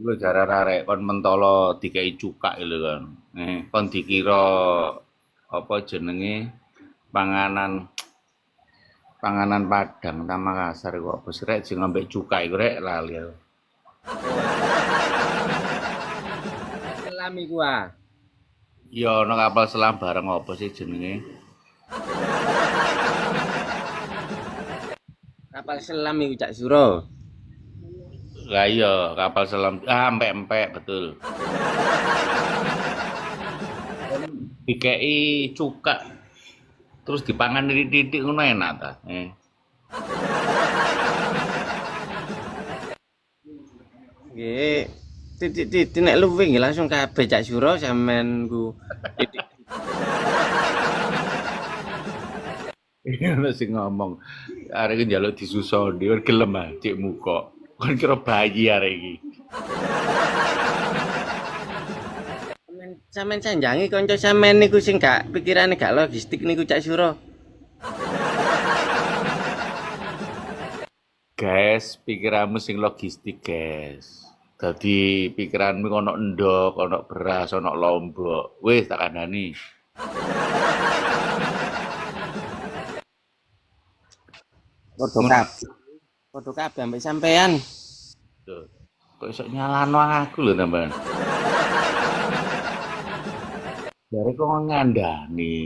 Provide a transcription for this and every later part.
Gue jare arek kon mentolo dikei cukak lho kan. Kon dikira apa jenenge panganan panganan Padang ta Makassar kok bes rek sing ambek cukak iku rek lali aku. Oh, selam iku ah. Ya ana kapal selam bareng apa sih jenenge? Kapal selam iku Cak Suro. Lah iya kapal selam empek-empek betul. Dikei cukak terus dipangan titik-titik ngono enak ta. Nggih. Titik-titik nek luwih nggih langsung kabeh Cak Suro sampean ku. Titik. Ono sing ngomong arek iki njaluk disusoni kan gelem ah cek muka. Kon kira bayi arek iki. Sampean sanjangi kanca sampean niku sing gak pikirane gak logistik niku Cak Suro. Guys, pikiranmu sing logistik, guys. Dadi pikiranmu ono endok, ono beras, ono lombok. Wis tak kandhani. Padha Ngono. kabeh. Padha kabeh ambek sampean. Tuh. Kok iso nyalano aku lho sampean. Dari kok ngandani.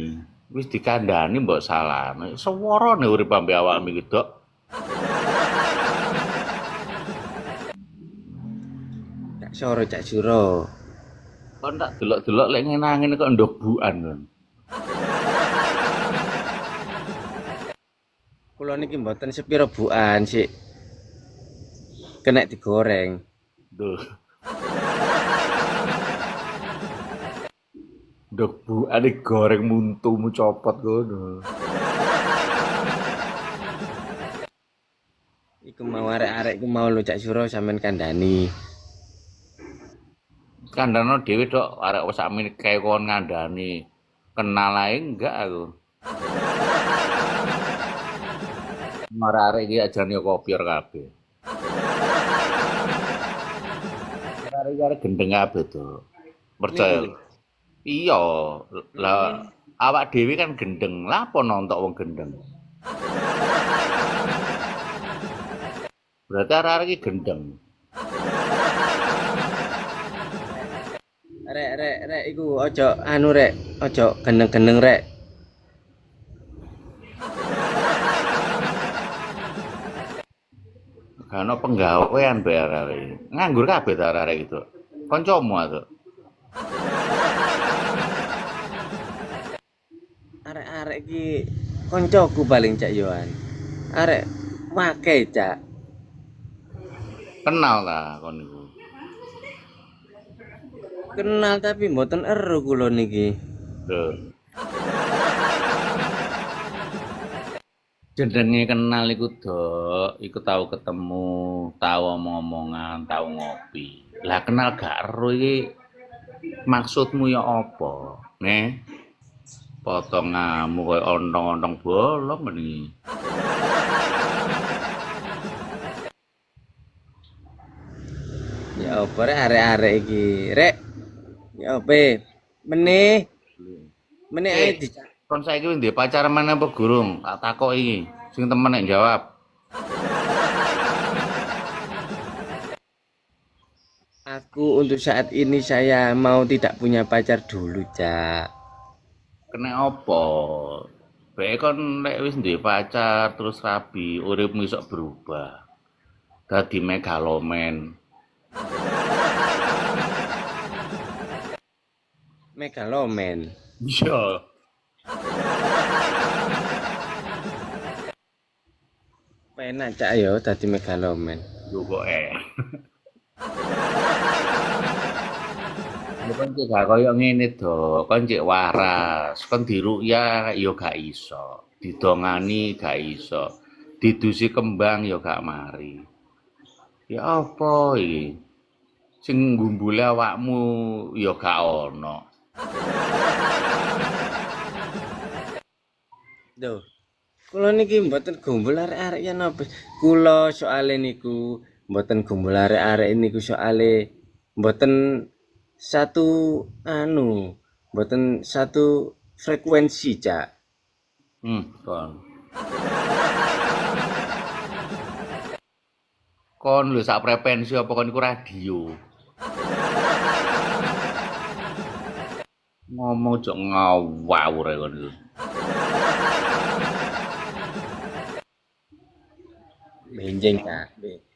Wis dikandani mbok salahno. Seworone urip ambek awakmu iki, Dok. Cak Suro Cak Suro. Kon tak delok-delok lek ngenangin kok ndokbukan kon. Kula niki mboten sepiro bukan sik kena digoreng. Duh, ndokbukan goreng muntumu copot ngono. Iku mau arek-arek iku mau lho Cak Suro sampean kandhani. Kandhano dhewe Dok, arek wis sakmene kae kon ngandani. Kenal ae enggak aku. Arek-arek iki ajane kopior kabeh. Arek-arek gendeng kabeh, Dok. Niku Percaya. lho. Iya, lah awak dhewe kan gendeng. Lah apa nontok wong gendeng? Berarti arek-arek iki gendeng. Rek iku ojo anu rek, ojo gendeng-gendeng rek. Gak ono penggawean bae arek-arek iki. Nganggur kabeh ta arek-arek itu. Kancamu atuh. Arek-arek iki koncoku paling Cak Yohan. Arek wake Cak. Kenal ta kon niku. Kenal tapi mboten ero kula niki. Lho. Jenenge kenal iku, Dok. Iku tahu ketemu, tahu omong-omongan, tahu ngopi. Lah kenal gak ero iki maksudmu ya apa? Nih, potonganmu koyo ontong-ontong bolong ngene. Ya apa rek arek-arek iki. Rek, ya apa? Meneh, meneh ae Eh, dijak. kon saiki wis duwe pacar mana apa gurung? Tak takok iki. Sing temen nek jawab. Aku untuk saat ini saya mau tidak punya pacar dulu, Cak. Kena apa? Bae kon nek wis duwe pacar terus rabi, uripmu iso berubah. Dadi megaloman. Megaloman. Iya. Penak Cak yo dadi megaloman. Yo kok Ya kan cek gak koyo ngene do, kon cek waras, kon diruqyah ya gak iso, didongani gak iso, didusi kembang ya gak mari. Ya apa iki? Sing nggumbule awakmu ya gak ono. Duh, kula niki mboten gombol arek-arek yen napa. Kula soale niku mboten gombol arek-arek niku soale mboten satu mboten satu frekuensi, Cak. Kon. Kon lho sak frekuensi apa kon iku radio. Ngomong jok ngawur kon iku. Benjing, Cak.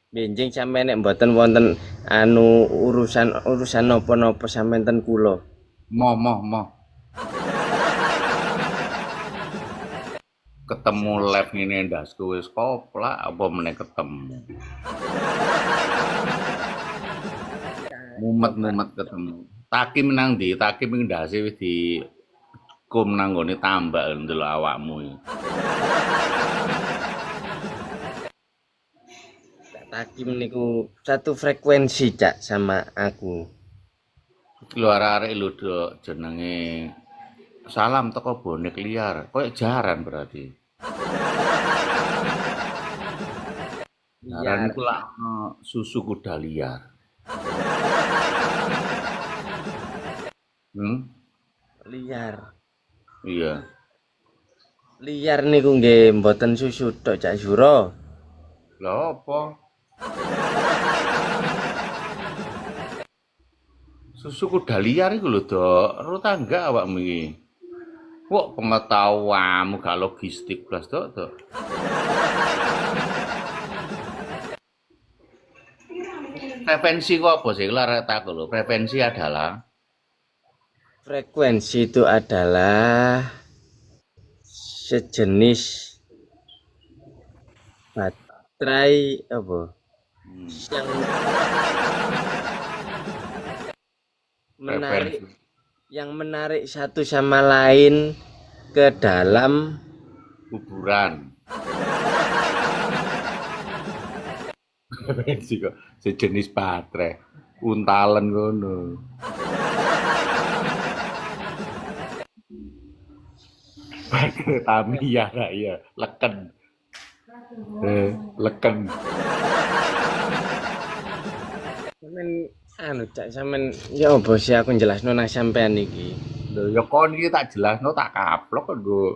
Benjing sampeyan nek mboten wonten urusan napa-napa sampeyan ten kula. Moh. Ketemu live ngene ndasku wis koplak apa meneh ketemu. Mumet ketemu. Taki menang ndi? Taki ping ndase wis di kum nang nggone tambak ndelok awakmu iki. Takim niku satu frekuensi, Cak, sama aku. Lho arek-arek lho dok jenenge salam teko bonek liar. Koyo jaran berarti. Jaran iku lak susu kuda liar. Liar. Iya. Liar niku nggih mboten susu tok, Cak Suro. Lha apa? Susu kuda liar iku lho, Dok. Ro tangga awakmu iki. Kok pengetahuanmu gak logistik blas, Dok. Frekuensi kok apa sih? Lara takut lho. Frekuensi itu adalah sejenis baterai apa? Yang menarik satu sama lain ke dalam kuburan. Frekuensi kok sejenis baterai. Untalen ngono. Baterai Tamiya gak ya, leken. Leken. Sampeyan Cak, sampeyan ya apa sih aku jelasno nang sampean iki. Lho ya kon iki tak jelasno tak kaplok kok, Nduk.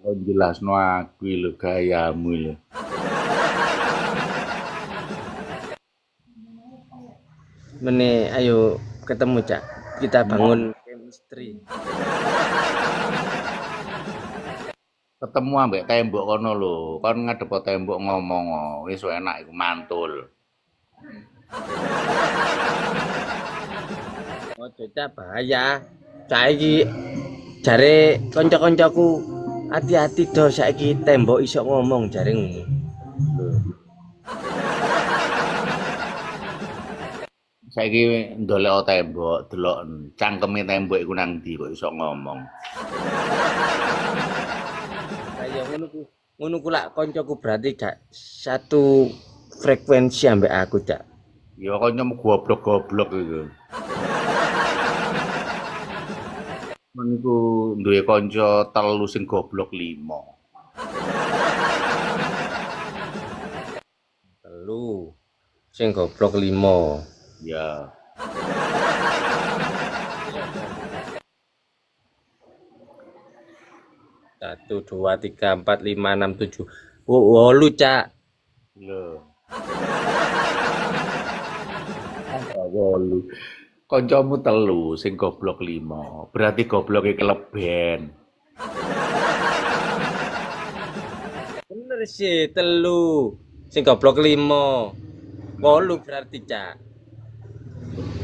Kon jelasno aku lho gayamu lho. Mene ayo ketemu, Cak. Kita bangun chemistry. Ketemu ambek tembok kono lho. Kon ngadep tembok ngomong wis enak iku mantul. Ojo, Cak, bahaya. Saiki jare kanca-kancaku hati-hati do saiki tembok iso ngomong jare ngono. Saiki ndolek tembok, delok cangkeme tembok iku nang ndi kok iso ngomong. Kayak ngono ku lak kancaku berarti gak satu frekuensi ambek aku, Cak. Ya kancamu goblok-goblok iku. Men iku duwe kanca telu sing goblok 5. Telu sing goblok 5. Ya. Satu, dua, tiga, empat, lima, enam, tujuh. Wolu, Cak. Lho. Wolu. Kancamu telu sing goblok 5. Berarti gobloke keleben. Bener sih, telu sing goblok 5. Wolu berarti, Cak.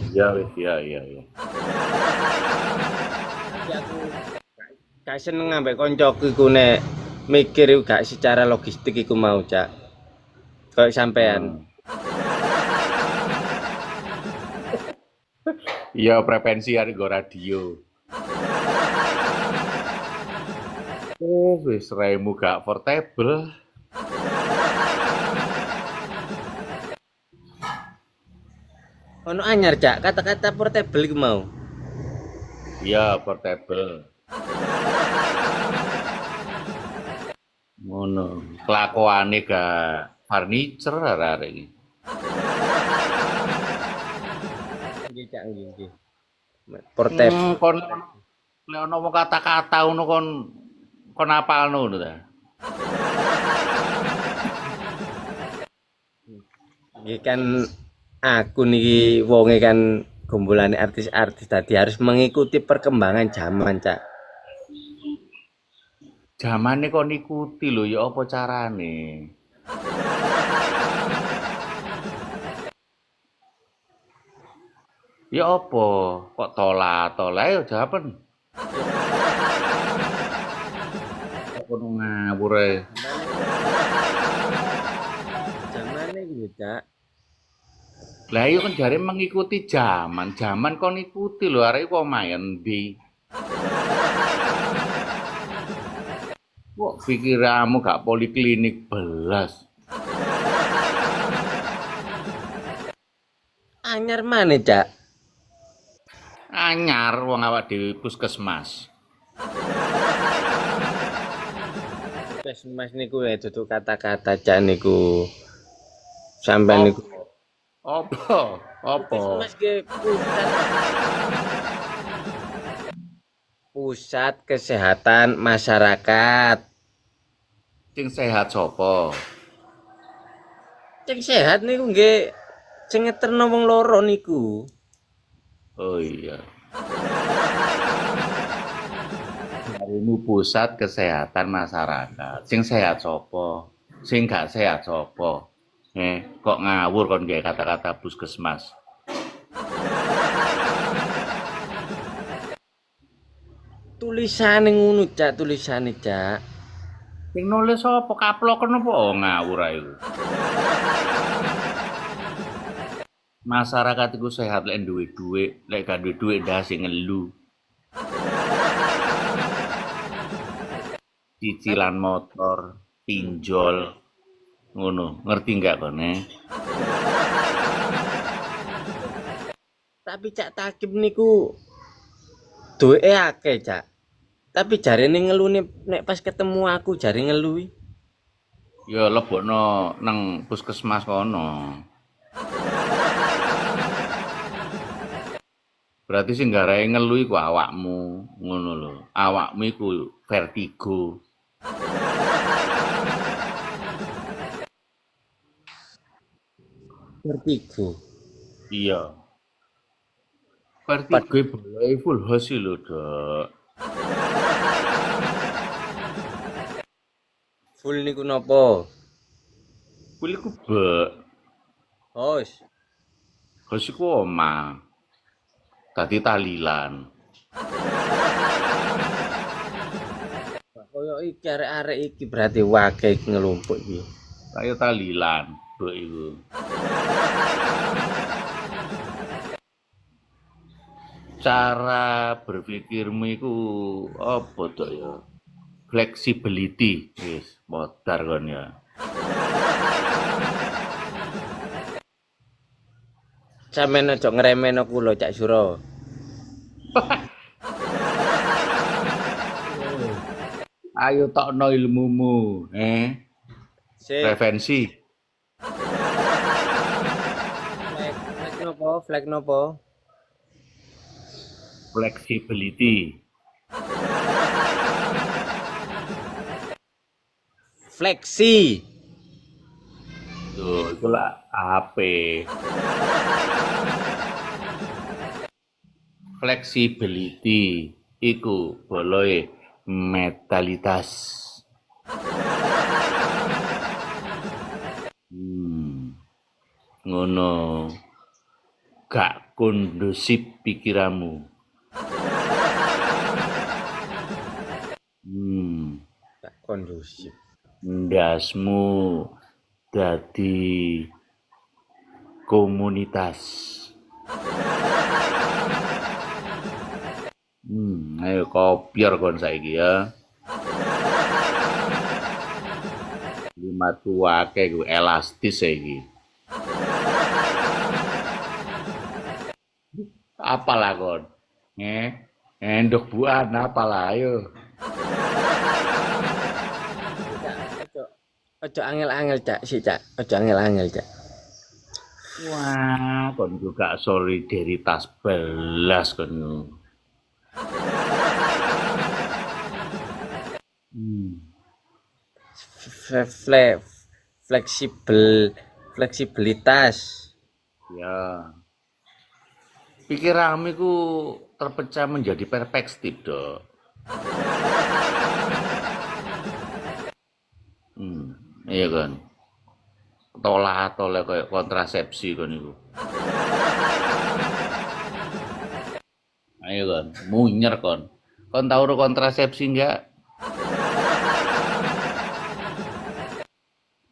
Ya wis ya. Tapi aku gak seneng ambek koncoku iku nek mikir iku gak secara logistik iku mau, Cak. Kayak sampean. Iya frekuensi harga radio. Wis raimu gak portable. Ono anyar, Cak, kata-kata portable iku mau. Iya portable. Ngono, kelakuane gak furniture arek iki. Cak nggih. Portep. Kon lek ana wong kata-kata ngono kon apalno ngono ta. Nggih kan aku niki wonge kan gumbulane artis-artis tadi harus mengikuti perkembangan zaman, Cak. Jamane kon ikuti lho ya apa carane. Ya apa? Kok tola-tola ya jawaban. Kok kono ngawur ae. Zamane iki, Cak. Lah iya kan jare mengikuti zaman. Zaman kon ikuti lho arek kok main ndi. Kok pikiranmu gak poliklinik belas. Anyar mana, Cak? Anyar wong awak dhewe puskesmas. Puskesmas niku ya dudu kata-kata, Cak niku. Sampai niku. Apa? Puskesmas ge pusat kesehatan masyarakat. Sing sehat sapa? Cek sehat niku nggih sing ngeterno wong loro niku. Oh iya. Harimu pusat kesehatan masyarakat. Sing sehat sapa? Sing gak sehat sapa? Kok ngawur kon gawe kata-kata puskesmas. Tulisane ngono, Cak, tulisane, Cak. Sing nulis sapa? Kaploken apa ngawur ae. Masyarakat iku sehat lek duwe dhuwit, lek gak duwe dhuwit ndas sing ngelu. Cicilan motor, pinjol, ngono. Ngerti enggak kone? Tapi Cak Takib niku duweke akeh, Cak. Tapi jarene ngelune nek pas ketemu aku jare ngelui. Ya lebokno nang puskesmas kono. Berarti sing garae ngelu iku awakmu, ngono lho. Awakmu iku vertigo. Vertigo. Iya. Vertigo boleh full hosi lho, Dok. Full niku napa? Full iku bek. Hos. Hosi ku omah. Dadi talilan. Kaya iki arek-arek iki berarti wae ngelumpuk iki. Kaya talilan, bek iku. Cara berpikirmu iku apa to ya? Flexibility, wis modar kon ya. Sampeyan aja ngremehno kula, Cak Suro. Ayo tokno ilmumu, Sik. prevensi. Flag nopo? Flexibility. Fleksi. Tuh, itulah HP. Flexibility iku boloe metalitas. Ngono. Gak kondusif pikiranmu. Tak kondusif. Ndasmu dadi komunitas. Ayo kopior kon saiki ya. Lima tuake ku elastis saiki. Apalah kon? Endok buan apalah ayo. Ojo angel-angel, Cak, sik, Cak. Ojo angel-angel, Cak. Wah, kon juga solidaritas belas kon. Hmm. Fle- fleksibel fleksibilitas. Ya, pikiranmu ku terpecah menjadi perspektif, Dok. Hmm, iya kan. Tolak-tolak kayak kontrasepsi kon iku. Ayo kan, munyer kon. Kon tahu ro kontrasepsi enggak?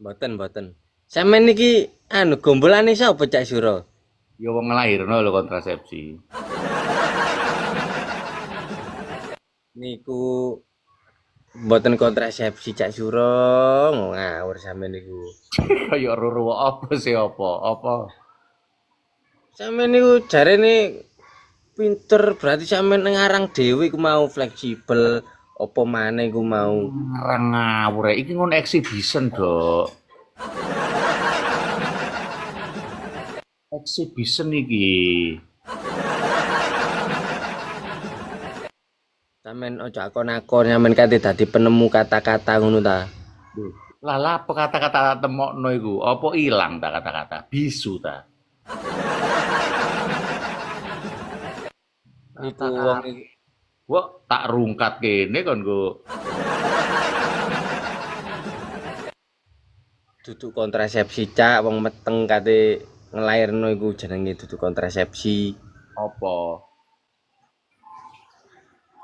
Mboten. Sampeyan niki anu gombolane sapa Cak Suro? Ya wong nglairno lho kontrasepsi. Niku mboten kontrasepsi Cak Suro, ngawur sampeyan niku. Kayak ruru apa sih apa? Apa? Sampeyan niku jarene pinter berarti sampeyan ngarang dhewe iku mau fleksibel apa maneh iku mau. Ngarang ngawur iki ngono exhibition, Dok. Exhibition iki. Sampeyan aja akon-akon sampeyan kate dadi penemu kata-kata ngono ta. Loh, lah apa kata-kata temokno iku? Apa ilang ta kata-kata? Bisu ta? Niku wong Kata-kata. Wah, tak rungkat kene kon go. duduk kontrasepsi Cak, wong meteng kate ngelairno iku jenenge duduk kontrasepsi. Apa?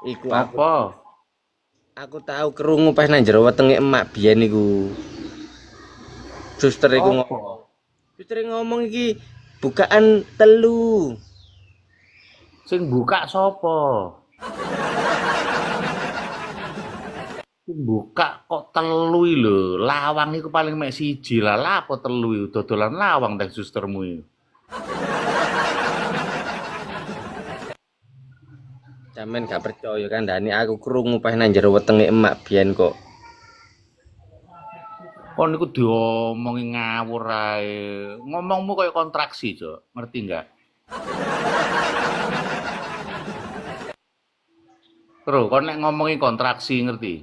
Iku Apa? aku tahu krungu pas nang jero wetenge emak biyen iku. Suster iku Apa? ngomong. Suster ngomong iki bukaan telu. Sing buka sapa? Sing buka kok telu iki lho. Lawang iku paling mek siji lah. Lah apa telu iku? Dodolan lawang teh sustermu iku. Sampeyan gak percaya kan Dani aku krungu pas nang jero wetenge emak biyen kok. Kon niku diomongi ngawur ae. Ngomongmu kayak kontraksi, Cok. Ngerti enggak? Bro, kon nek ngomongi kontraksi ngerti?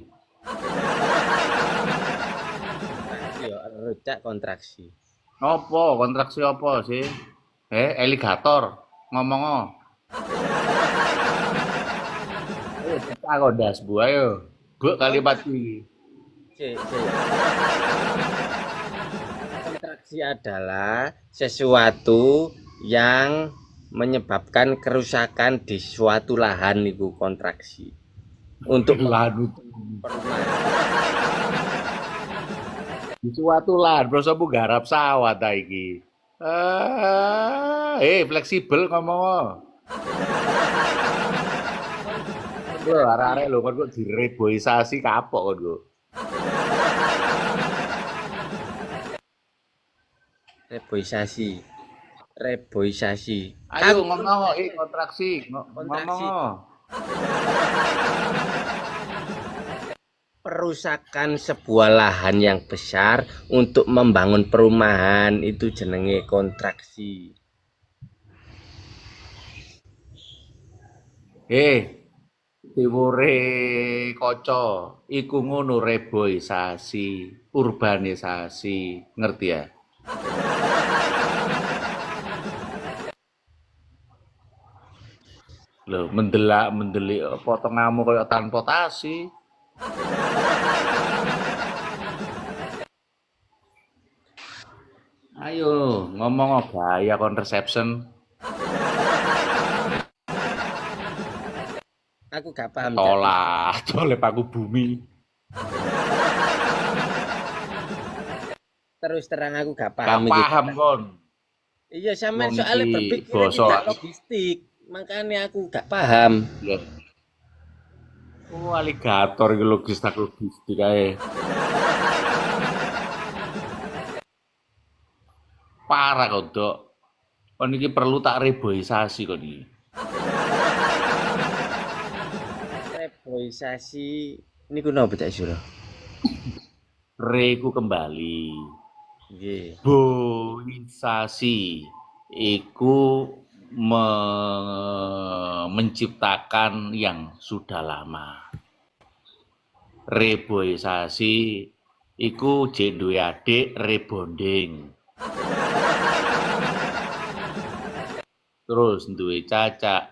Yo recak kontraksi. Apa? Kontraksi apa sih? Aligator. Ngomong o. Ayo kita kodas bu, ayo. Bu kalimat iki. Cek. Kontraksi adalah sesuatu yang menyebabkan kerusakan di suatu lahan itu kontraksi. Untuk Lahan perumahan. di suatu lahan, bro, sabu garap sawah ta iki. Fleksibel ngomong o. Bro, arek-arek lho kon kok direboisasi kapok kon kok. Reboisasi. Ayo ngomong o, kontraksi. Kontraksi. Ngomong o. Perusakan sebuah lahan yang besar untuk membangun perumahan itu jenenge kontraksi. Tiwure kaca iku ngono reboisasi, urbanisasi, ngerti ya? Lho, mendelik potonganmu kaya transportasi. Ayo ngomong gaya contraception. Aku gak paham. Cak. Tolak aku bumi. Terus terang aku gak Gak paham iki. paham kon. Iya sampean Wong soalnya iki berpikir basa. tidak logistik, makanya aku gak paham. Loh. Oh, aligator iki logistik ae. Parah kok, Dok. Kon iki perlu tak reboisasi kon iki. Reboisasi niku napa Cak Suro? Reku kembali. Nggih. Boisasi iku menciptakan yang sudah lama. Reboisasi iku jek duwe adik rebonding. Terus duwe cacak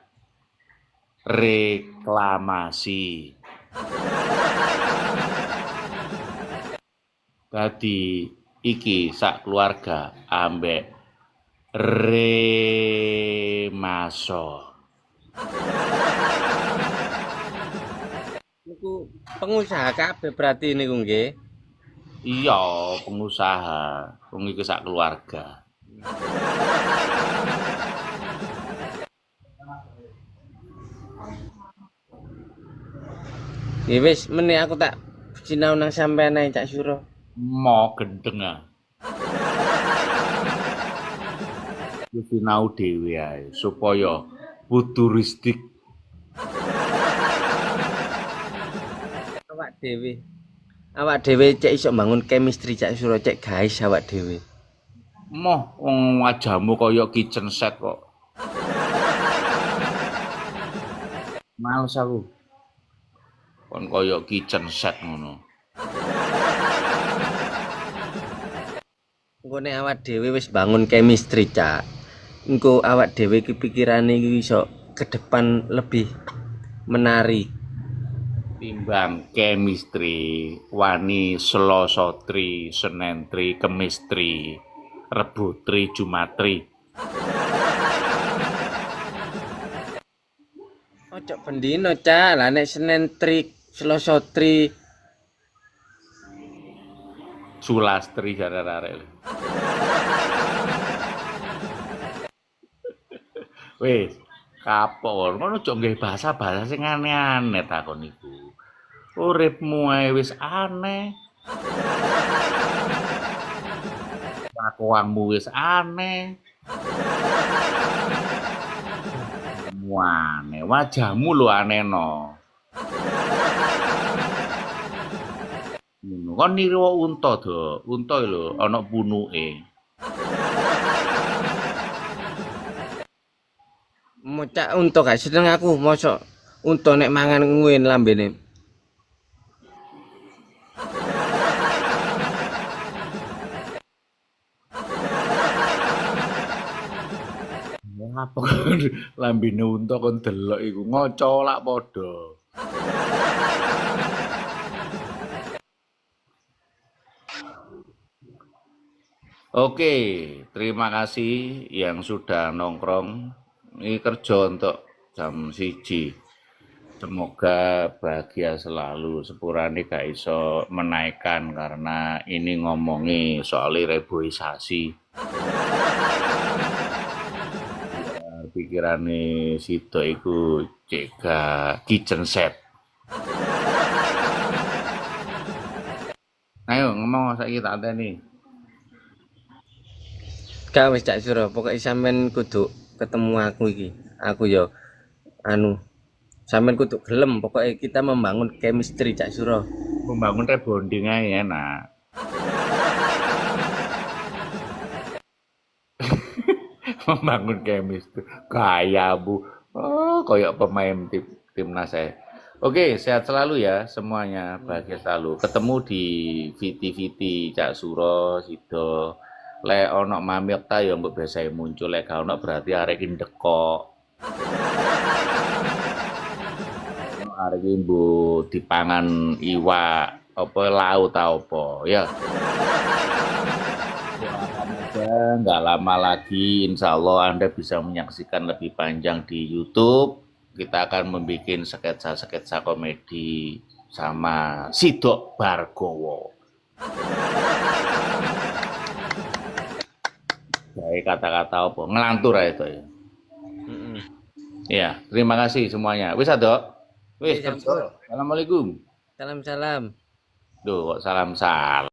reklamasi. Dadi iki sak keluarga ambek remaso. Niku pengusaha kabeh berarti niku nggih. Iya, pengusaha. Wong iki sak keluarga. Ya wis meneh aku tak sinau nang sampean ae Cak Suro. Mo gendeng ah. Wis sinau dhewe ae supaya futuristik. Awak dhewe. Awak dhewe cek iso bangun chemistry Cak Suro cek guys awak dhewe. Moh wong wajahmu kaya kitchen set kok. Males aku. Kon kaya kitchen set ngono. Engko nek awak dhewe wis bangun chemistry Cak. Engko awak dhewe iki pikirane iki iso ke depan lebih menarik. Timbang chemistry, wani Selasa tri, Senin tri, Kemis tri, Rebo tri, Jumat tri. Ojo pendino Cak, lah nek Senin trik, Selasa trik. Sulastri arek-arek. Wis, kapok. Ngono aja nggih bahasa-bahasa sing aneh-aneh takon iku. Uripmu ae wis aneh. Kelakuanmu wis aneh. Aneh, wajahmu lho anehno. Ngono. Kon niru unta do. Unta lho ana punuke. Mocak unta gak seneng aku, mosok unta nek mangan nguin lambene. Apa lambene unta kon delok iku ngaca lak padha. Oke, terima kasih yang sudah nongkrong. Ini kerja untuk jam 1. Semoga bahagia selalu. Sepurane gak iso menaikkan karena ini ngomongi soal reboisasi. Pikirane sida iku cega kitchen set. Ayo ngomong saiki tak anteni. Gak wis Cak Suro, pokoke sampean kudu ketemu aku iki. Aku yo sampean kudu gelem, pokoke kita membangun chemistry Cak Suro. Membangun rebonding ae enak. Membangun chemistry. Gayamu. Oh, kayak pemain timnas saya. Oke, sehat selalu ya semuanya, bahagia selalu. Ketemu di Viti Cak Suro, Sido. Lek ono Mami Okta ya mbok biasae muncul, lek gak ono berarti arek iki ndekok. Arek iki mbok dipangan iwak apa laut ta apa ya. Nggak lama lagi insya Allah Anda bisa menyaksikan lebih panjang di YouTube. Kita akan membuat sketsa-sketsa komedi sama Sidok Bargowo. Baik kata-kata apa? Ngelantur aja itu ya. Ya, terima kasih semuanya. Wis Adok. Wis, Assalamualaikum. Assalamualaikum. Salam-salam. Duh, kok salam-salam.